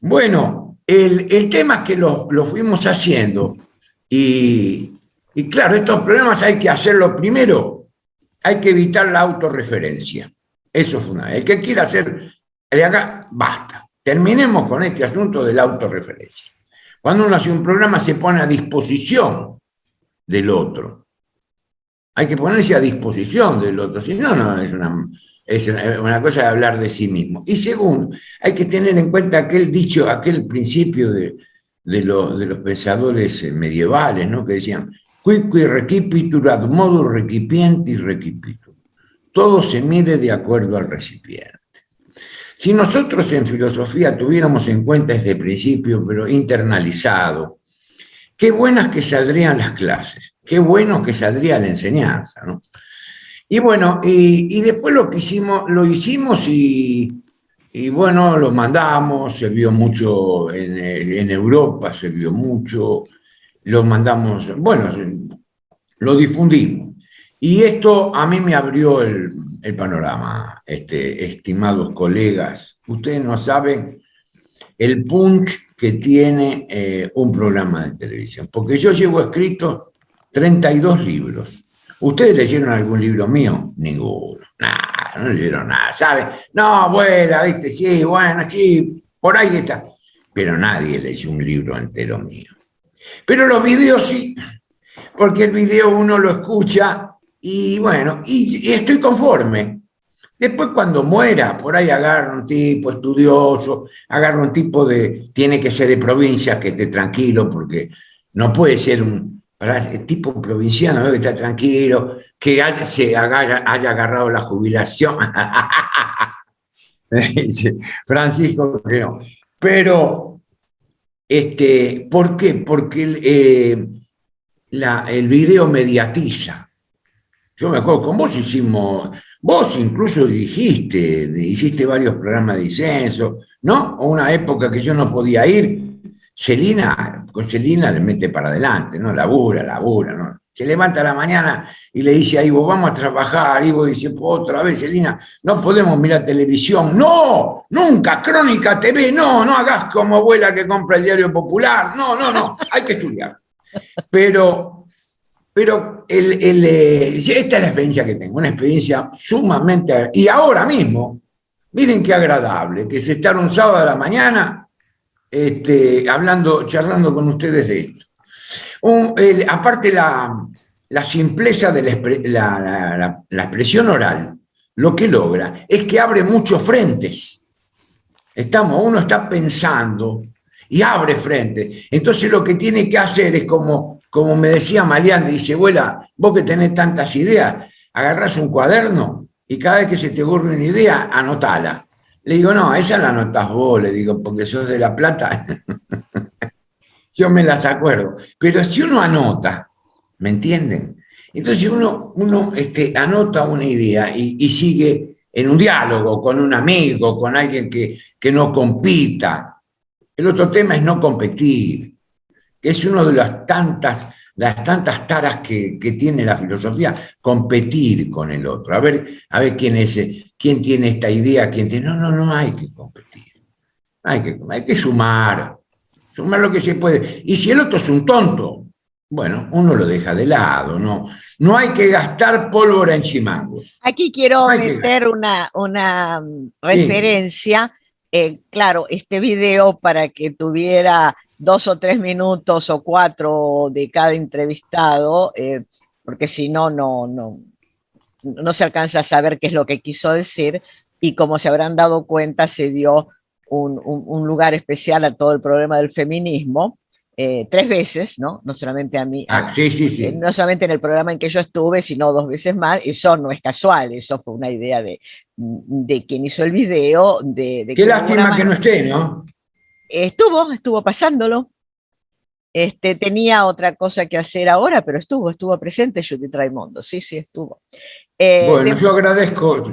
Bueno, el tema es que lo fuimos haciendo, y claro, estos problemas hay que hacerlo primero, hay que evitar la autorreferencia. Eso es fundamental. El que quiera hacer de acá, basta. Terminemos con este asunto de la autorreferencia. Cuando uno hace un programa se pone a disposición del otro. Hay que ponerse a disposición del otro, si no, es una cosa de hablar de sí mismo. Y segundo, hay que tener en cuenta aquel dicho, aquel principio de los pensadores medievales, ¿no? Que decían, quiqui recipitur ad modo recipienti recipitur. Todo se mide de acuerdo al recipiente. Si nosotros en filosofía tuviéramos en cuenta este principio, pero internalizado, qué buenas que saldrían las clases, qué bueno que saldría la enseñanza, ¿no? Y bueno, y después lo hicimos y bueno, lo mandamos, se vio mucho en Europa, se vio mucho, lo mandamos, bueno, lo difundimos. Y esto a mí me abrió el panorama, estimados colegas. Ustedes no saben el punch que tiene un programa de televisión, porque yo llevo escritos 32 libros. ¿Ustedes leyeron algún libro mío? Ninguno. Nada, no leyeron nada, ¿saben? No, abuela, viste, sí, bueno, sí, por ahí está. Pero nadie leyó un libro entero mío. Pero los videos sí, porque el video uno lo escucha y bueno, y estoy conforme. Después cuando muera, por ahí agarra un tipo estudioso, agarra un tipo tiene que ser de provincia, que esté tranquilo, porque no puede ser un tipo provinciano, ¿no? Que está tranquilo, que haya agarrado la jubilación. Francisco, que no. Pero, ¿por qué? Porque el video mediatiza. Yo me acuerdo, con vos vos incluso hiciste varios programas de disenso, ¿no? O una época que yo no podía ir, con Celina le mete para adelante, ¿no? Labura, ¿no? Se levanta a la mañana y le dice a Ivo, vamos a trabajar. Ivo dice, otra vez, Celina, no podemos mirar televisión. No, nunca, Crónica TV, no hagas como abuela que compra el Diario Popular. No, hay que estudiar. Pero esta es la experiencia que tengo, una experiencia sumamente... Y ahora mismo, miren qué agradable, que se estar un sábado a la mañana charlando con ustedes de esto. Aparte la simpleza de la expresión oral, lo que logra es que abre muchos frentes. Uno está pensando y abre frentes. Entonces lo que tiene que hacer es como me decía Malián, dice, abuela, vos que tenés tantas ideas, agarrás un cuaderno y cada vez que se te ocurre una idea, anotala. Le digo, no, esa la anotás vos, le digo, porque sos de La Plata. Yo me las acuerdo. Pero si uno anota, ¿me entienden? Entonces uno anota una idea y sigue en un diálogo con un amigo, con alguien que no compita. El otro tema es no competir, que es una de las tantas taras que tiene la filosofía, competir con el otro. A ver quién tiene esta idea, quién tiene... No hay que competir. Hay que sumar lo que se puede. Y si el otro es un tonto, bueno, uno lo deja de lado, no hay que gastar pólvora en chimangos. Aquí quiero meter una referencia. Claro, este video, para que tuviera 2 o 3 minutos o 4 de cada entrevistado, porque si no se alcanza a saber qué es lo que quiso decir, y como se habrán dado cuenta, se dio un lugar especial a todo el problema del feminismo, 3 veces, ¿no? No solamente a mí, sí. No solamente en el programa en que yo estuve, sino 2 veces más. Eso no es casual, eso fue una idea de quien hizo el video. Qué lástima que no esté, ¿no? Estuvo pasándolo. Tenía otra cosa que hacer ahora, pero estuvo presente Judith Raimondo, sí, estuvo. Bueno,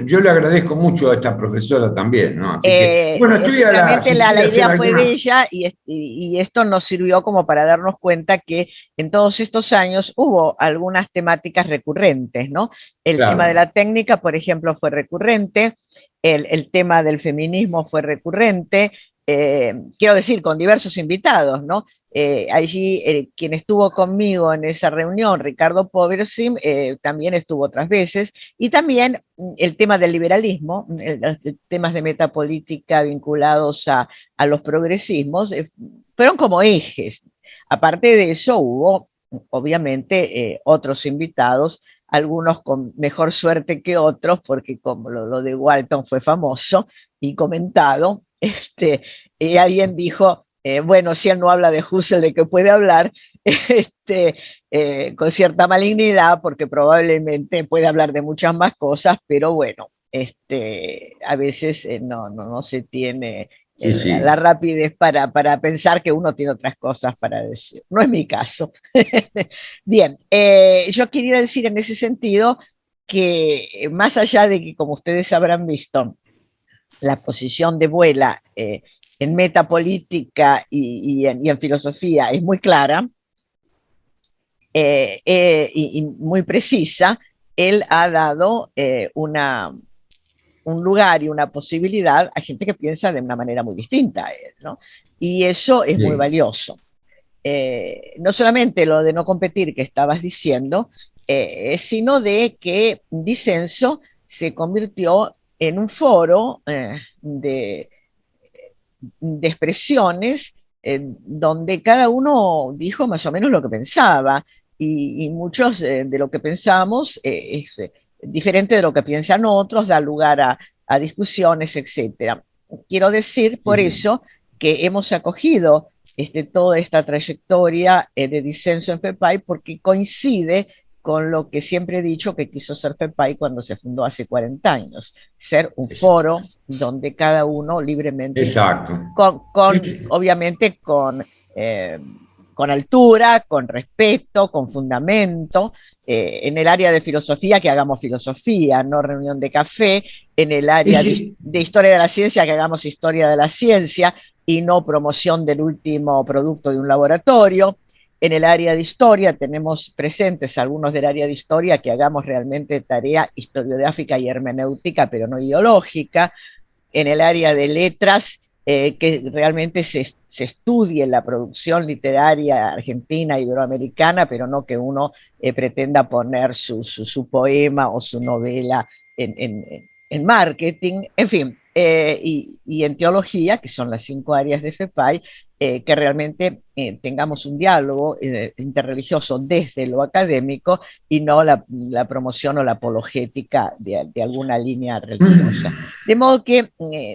yo le agradezco mucho a esta profesora también, ¿no? Así que, bueno, la idea fue de ella, y esto nos sirvió como para darnos cuenta que en todos estos años hubo algunas temáticas recurrentes, ¿no? El tema de la técnica, por ejemplo, fue recurrente, el tema del feminismo fue recurrente, quiero decir, con diversos invitados, ¿no? Allí quien estuvo conmigo en esa reunión, Ricardo Poversim, también estuvo otras veces, y también el tema del liberalismo, temas de metapolítica vinculados a los progresismos, fueron como ejes. Aparte de eso, hubo obviamente otros invitados, algunos con mejor suerte que otros, porque como lo de Walton fue famoso y comentado, alguien dijo, bueno, si él no habla de Husserl, ¿de qué puede hablar? Con cierta malignidad, porque probablemente puede hablar de muchas más cosas, pero bueno, a veces no se tiene la rapidez para pensar que uno tiene otras cosas para decir. No es mi caso. Bien, yo quería decir en ese sentido que más allá de que, como ustedes habrán visto, la posición de Vuela en metapolítica y en filosofía es muy clara y muy precisa, él ha dado un lugar y una posibilidad a gente que piensa de una manera muy distinta a él, ¿no? Y eso es muy valioso. No solamente lo de no competir que estabas diciendo, sino de que Disenso se convirtió en un foro de expresiones donde cada uno dijo más o menos lo que pensaba, y muchos de lo que pensamos es diferente de lo que piensan otros, da lugar a discusiones, etc. Quiero decir por eso que hemos acogido toda esta trayectoria de disenso en FEPAI, porque coincide con lo que siempre he dicho que quiso ser FEPAI cuando se fundó hace 40 años, ser un foro donde cada uno libremente, obviamente con con altura, con respeto, con fundamento. En el área de filosofía, que hagamos filosofía, no reunión de café. En el área de historia de la ciencia, que hagamos historia de la ciencia y no promoción del último producto de un laboratorio. En el área de historia tenemos presentes algunos del área de historia que hagamos realmente tarea historiográfica y hermenéutica, pero no ideológica. En el área de letras, que realmente se estudie la producción literaria argentina, iberoamericana, pero no que uno pretenda poner su poema o su novela en marketing, en fin. Y en teología, que son las 5 áreas de FEPAI, que realmente tengamos un diálogo interreligioso desde lo académico y no la promoción o la apologética de alguna línea religiosa. De modo que,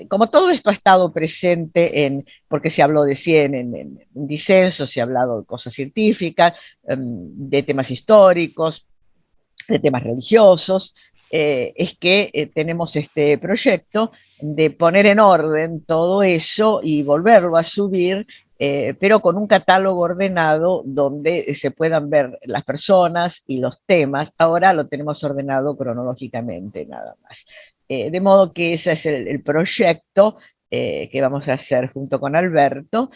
como todo esto ha estado presente porque se habló de CIEN en disenso, se ha hablado de cosas científicas, de temas históricos, de temas religiosos, es que tenemos este proyecto de poner en orden todo eso y volverlo a subir, pero con un catálogo ordenado donde se puedan ver las personas y los temas. Ahora lo tenemos ordenado cronológicamente nada más. De modo que ese es el proyecto que vamos a hacer junto con Alberto,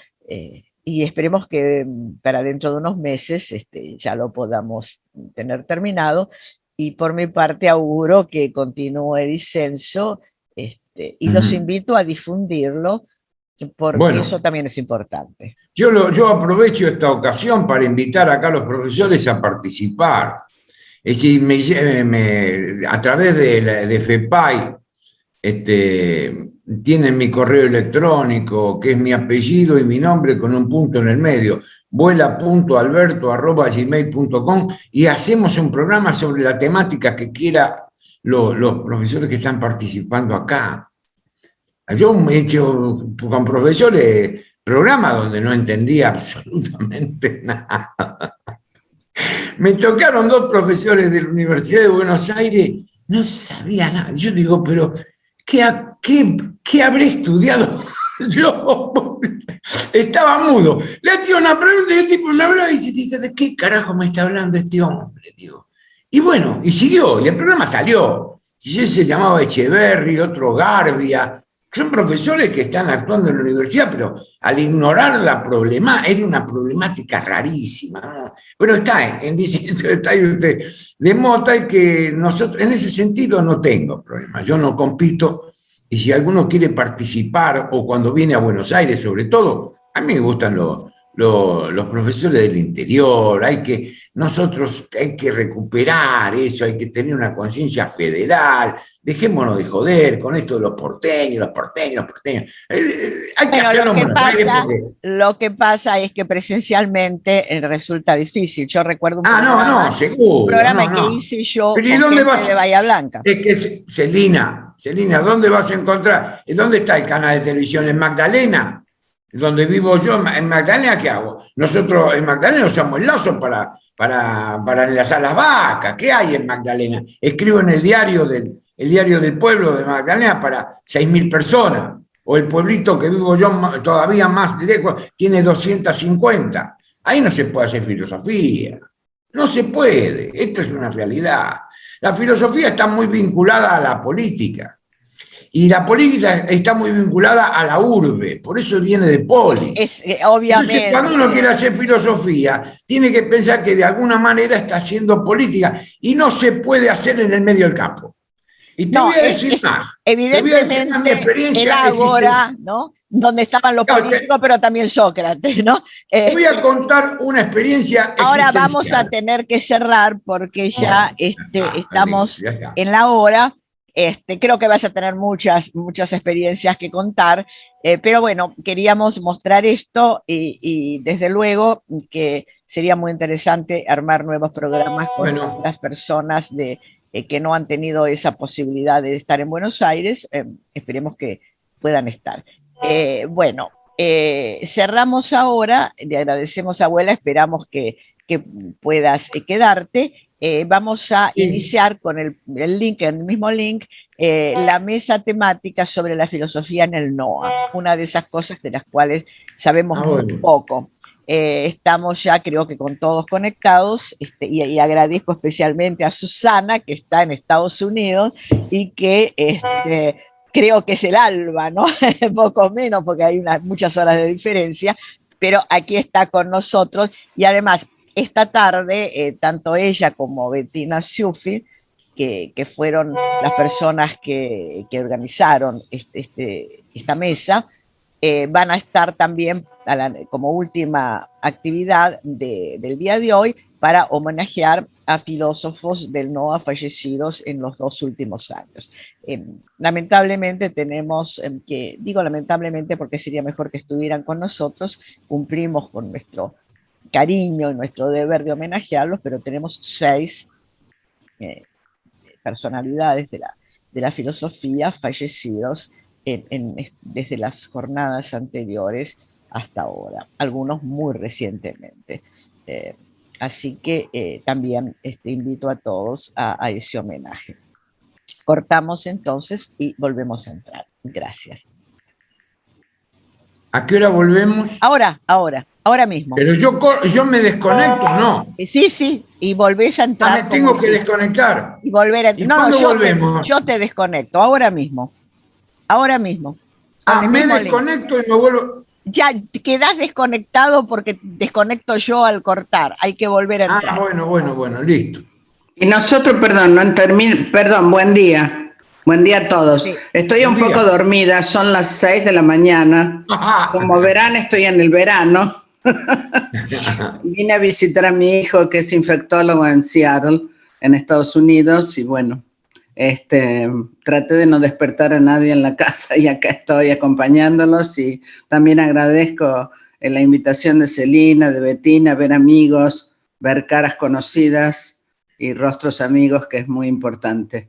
y esperemos que para dentro de unos meses ya lo podamos tener terminado. Y por mi parte auguro que continúe disenso, y los invito a difundirlo, porque eso también es importante. Yo aprovecho esta ocasión para invitar acá a los profesores a participar. Es decir, a través de FEPAI tienen mi correo electrónico, que es mi apellido y mi nombre con un punto en el medio, vuela.alberto@gmail.com, y hacemos un programa sobre la temática que quiera los profesores que están participando acá. Yo he hecho con profesores programas donde no entendía absolutamente nada. Me tocaron 2 profesores de la Universidad de Buenos Aires, no sabía nada. Yo digo, pero ¿qué habré estudiado yo? Estaba mudo. Le hacía una pregunta y el tipo me hablaba y dice, ¿de qué carajo me está hablando este hombre? Digo. Y bueno, y siguió, y el programa salió. Y ese se llamaba Echeverri, otro Garbia. Son profesores que están actuando en la universidad, pero al ignorar la problemática, era una problemática rarísima, ¿no? Pero está en disenso, está ahí usted. De modo tal que nosotros, en ese sentido, no tengo problema. Yo no compito, y si alguno quiere participar, o cuando viene a Buenos Aires, sobre todo, a mí me gustan los profesores del interior. Hay que recuperar eso, hay que tener una conciencia federal. Dejémonos de joder con esto de los porteños. Hay que hacerlo en Buenos Aires porque... Lo que pasa es que presencialmente resulta difícil. Yo recuerdo un seguro, programa que hice yo con gente de Bahía Blanca. Es que, Celina, ¿dónde vas a encontrar? ¿Dónde está el canal de televisión? ¿En Magdalena? Donde vivo yo, en Magdalena, ¿qué hago? Nosotros en Magdalena usamos el lazo para enlazar las vacas. ¿Qué hay en Magdalena? Escribo en el diario del pueblo de Magdalena para 6.000 personas. O el pueblito que vivo yo, todavía más lejos, tiene 250. Ahí no se puede hacer filosofía. No se puede. Esto es una realidad. La filosofía está muy vinculada a la política. Y la política está muy vinculada a la urbe, por eso viene de polis. Obviamente. Entonces, cuando uno quiere hacer filosofía, tiene que pensar que de alguna manera está haciendo política, y no se puede hacer en el medio del campo. Y te voy a decir más. Evidentemente, mi experiencia el Ágora, ¿no? Donde estaban los políticos, pero también Sócrates, ¿no? Te voy a contar una experiencia Ahora vamos a tener que cerrar porque ya estamos en la hora. Creo que vas a tener muchas experiencias que contar, pero bueno, queríamos mostrar esto y desde luego que sería muy interesante armar nuevos programas con las personas que no han tenido esa posibilidad de estar en Buenos Aires. Esperemos que puedan estar. Cerramos ahora, le agradecemos, abuela, esperamos que puedas quedarte. Vamos a iniciar con el mismo link, la mesa temática sobre la filosofía en el NOA, una de esas cosas de las cuales sabemos muy poco. Estamos ya creo que con todos conectados, y agradezco especialmente a Susana, que está en Estados Unidos y que creo que es el alba, ¿no? Poco menos porque hay muchas horas de diferencia, pero aquí está con nosotros. Y además esta tarde tanto ella como Bettina Schiuffi, que fueron las personas que organizaron esta mesa, van a estar también como última actividad del día de hoy para homenajear a filósofos del NOA fallecidos en los 2 últimos años. Lamentablemente tenemos que, digo lamentablemente porque sería mejor que estuvieran con nosotros, cumplimos con nuestro cariño y nuestro deber de homenajearlos, pero tenemos 6 personalidades de la filosofía fallecidos desde las jornadas anteriores hasta ahora, algunos muy recientemente. Así que también invito a todos a ese homenaje. Cortamos entonces y volvemos a entrar. Gracias. ¿A qué hora volvemos? Ahora mismo. Pero yo me desconecto, ¿no? Sí, y volvés a entrar. Me tengo que desconectar. Y volver a entrar. ¿Y cuándo volvemos? Yo te desconecto, ahora mismo. Ahora mismo. Me desconecto y me vuelvo. Ya quedás desconectado porque desconecto yo al cortar. Hay que volver a entrar. Bueno, listo. Y nosotros, perdón, buen día. Buen día a todos. Sí. Estoy un poco dormida, son las 6 de la mañana. Como verán, estoy en el verano. Vine a visitar a mi hijo, que es infectólogo en Seattle, en Estados Unidos, y bueno, traté de no despertar a nadie en la casa y acá estoy acompañándolos, y también agradezco la invitación de Celina, de Bettina, ver amigos, ver caras conocidas y rostros amigos, que es muy importante.